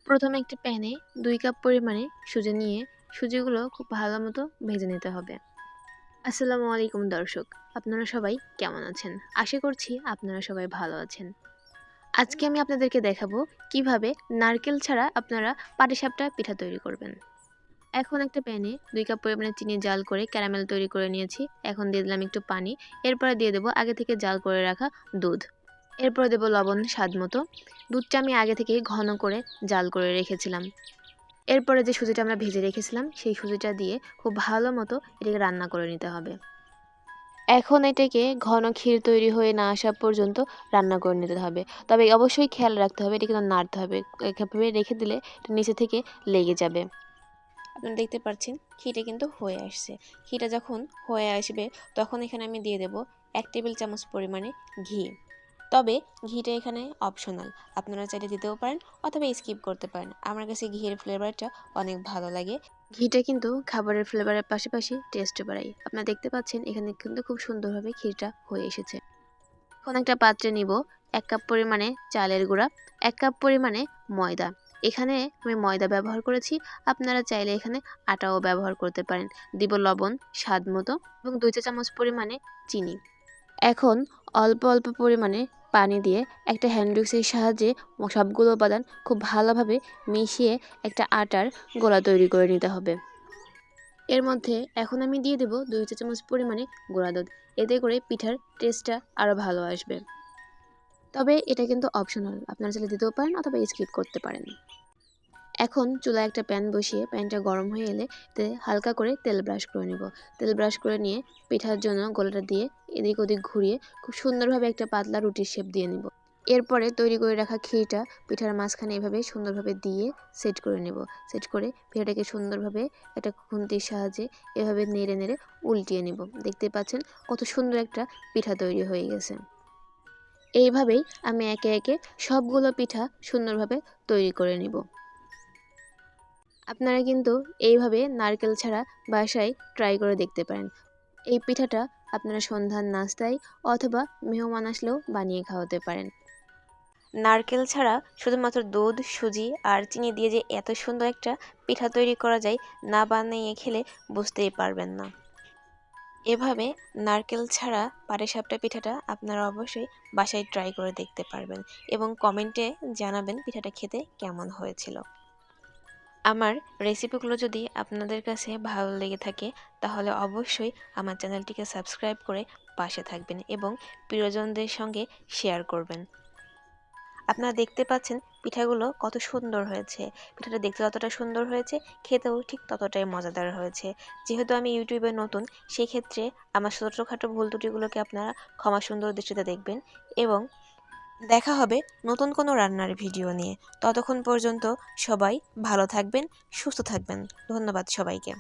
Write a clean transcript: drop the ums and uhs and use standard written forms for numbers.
প্রথমে একটি প্যানে 2 কাপ পরিমাণে সুজি নিয়ে সুজিগুলো খুব ভালো মতো ভেজে নিতে হবে। আসসালামু আলাইকুম দর্শক, আপনারা সবাই কেমন আছেন? আশা করছি আপনারা সবাই ভালো আছেন। আজকে আমি আপনাদেরকে দেখাবো কিভাবে নারকেল ছাড়া আপনারা পাটিসাপটা পিঠা তৈরি করবেন। এখন একটা প্যানে 2 কাপ পরিমাণে চিনি জাল করে ক্যারামেল তৈরি করে নিয়েছি। এখন দিয়ে দিলাম একটু পানি, এরপরে দিয়ে দেবো আগে থেকে জাল করে রাখা দুধ। এরপরে দেবো লবণ স্বাদ মতো। দুধটা আমি আগে থেকেই ঘন করে জাল করে রেখেছিলাম। এরপরে যে সুজিটা আমরা ভেজে রেখেছিলাম সেই সুজিটা দিয়ে খুব ভালো মতো এটাকে রান্না করে নিতে হবে। এখন এটাকে ঘন ক্ষীর তৈরি হয়ে না আসা পর্যন্ত রান্না করে নিতে হবে। তবে অবশ্যই খেয়াল রাখতে হবে এটা কিন্তু নাড়তে হবে। এভাবে রেখে দিলে এটা নিচে থেকে লেগে যাবে। আপনারা দেখতে পাচ্ছেন ক্ষীরটা কিন্তু হয়ে আসছে। ক্ষীরটা যখন হয়ে আসবে তখন এখানে আমি দিয়ে দেব 1 টেবিল চামচ পরিমাণে ঘি। তবে ঘিটা এখানে অপশনাল, আপনারা চাইলে দিতেও পারেন অথবা স্কিপ করতে পারেন। আমার কাছে ঘিয়ের ফ্লেভারটা অনেক ভালো লাগে। ঘিটা কিন্তু খাবারের ফ্লেভারের পাশাপাশি টেস্ট বাড়ায়। আপনারা দেখতে পাচ্ছেন এখানে কিন্তু খুব সুন্দরভাবে ক্ষীরটা হয়ে এসেছে। এখন একটা পাত্রে নিব 1 কাপ পরিমাণে চালের গুঁড়া, 1 কাপ পরিমাণে ময়দা। এখানে আমি ময়দা ব্যবহার করেছি, আপনারা চাইলে এখানে আটাও ব্যবহার করতে পারেন। দিব লবণ স্বাদ মতো এবং 2 চা চামচ পরিমাণে চিনি। এখন অল্প অল্প পরিমাণে পানি দিয়ে একটা হ্যান্ড উইক্সের সাহায্যে সবগুলো উপাদান খুব ভালোভাবে মিশিয়ে একটা আটার গোলা তৈরি করে নিতে হবে। এর মধ্যে এখন আমি দিয়ে দেব 2 চা চামচ পরিমাণে গুঁড়া দুধ। এতে করে পিঠার টেস্টটা আরও ভালো আসবে। তবে এটা কিন্তু অপশনাল, আপনারা চাইলে দিতেও পারেন অথবা স্কিপ করতে পারেন। এখন চুলায় একটা প্যান বসিয়ে প্যানটা গরম হয়ে এলে হালকা করে তেল ব্রাশ করে নেব। তেল ব্রাশ করে নিয়ে পিঠার জন্য গোলাটা দিয়ে এদিক ওদিক ঘুরিয়ে খুব সুন্দরভাবে একটা পাতলা রুটির শেপ দিয়ে নেব। এরপরে তৈরি করে রাখা ক্ষীরটা পিঠার মাঝখানে এভাবে সুন্দরভাবে দিয়ে সেট করে নেব। সেট করে পিঠাটাকে সুন্দরভাবে একটা খুন্তির সাহায্যে এভাবে নেড়ে নেড়ে উল্টিয়ে নেব। দেখতে পাচ্ছেন কত সুন্দর একটা পিঠা তৈরি হয়ে গেছে। এইভাবেই আমি একে একে সবগুলো পিঠা সুন্দরভাবে তৈরি করে নেব। আপনারা কিন্তু এইভাবে নারকেল ছাড়া বাসায় ট্রাই করে দেখতে পারেন। এই পিঠাটা আপনারা সন্ধ্যার নাস্তায় অথবা মেহমান আসলেও বানিয়ে খাওয়াতে পারেন। নারকেল ছাড়া শুধুমাত্র দুধ, সুজি আর চিনি দিয়ে যে এত সুন্দর একটা পিঠা তৈরি করা যায়, না বানিয়ে খেলে বুঝতেই পারবেন না। এভাবে নারকেল ছাড়া পাটিসাপটা পিঠাটা আপনারা অবশ্যই বাসায় ট্রাই করে দেখতে পারবেন এবং কমেন্টে জানাবেন পিঠাটা খেতে কেমন হয়েছিল। আমার রেসিপিগুলো যদি আপনাদের কাছে ভালো লেগে থাকে তাহলে অবশ্যই আমার চ্যানেলটিকে সাবস্ক্রাইব করে পাশে থাকবেন এবং প্রিয়জনদের সঙ্গে শেয়ার করবেন। আপনারা দেখতে পাচ্ছেন পিঠাগুলো কত সুন্দর হয়েছে। পিঠাটা দেখতে যতটা সুন্দর হয়েছে খেতেও ঠিক ততটাই মজাদার হয়েছে। যেহেতু আমি ইউটিউবে নতুন, সেক্ষেত্রে আমার ছোটোখাটো ভুল ত্রুটিগুলোকে আপনারা ক্ষমা সুন্দর দৃষ্টিতে দেখবেন এবং দেখা হবে নতুন কোনো রান্নার ভিডিও নিয়ে। ততক্ষণ পর্যন্ত সবাই ভালো থাকবেন, সুস্থ থাকবেন। ধন্যবাদ সবাইকে।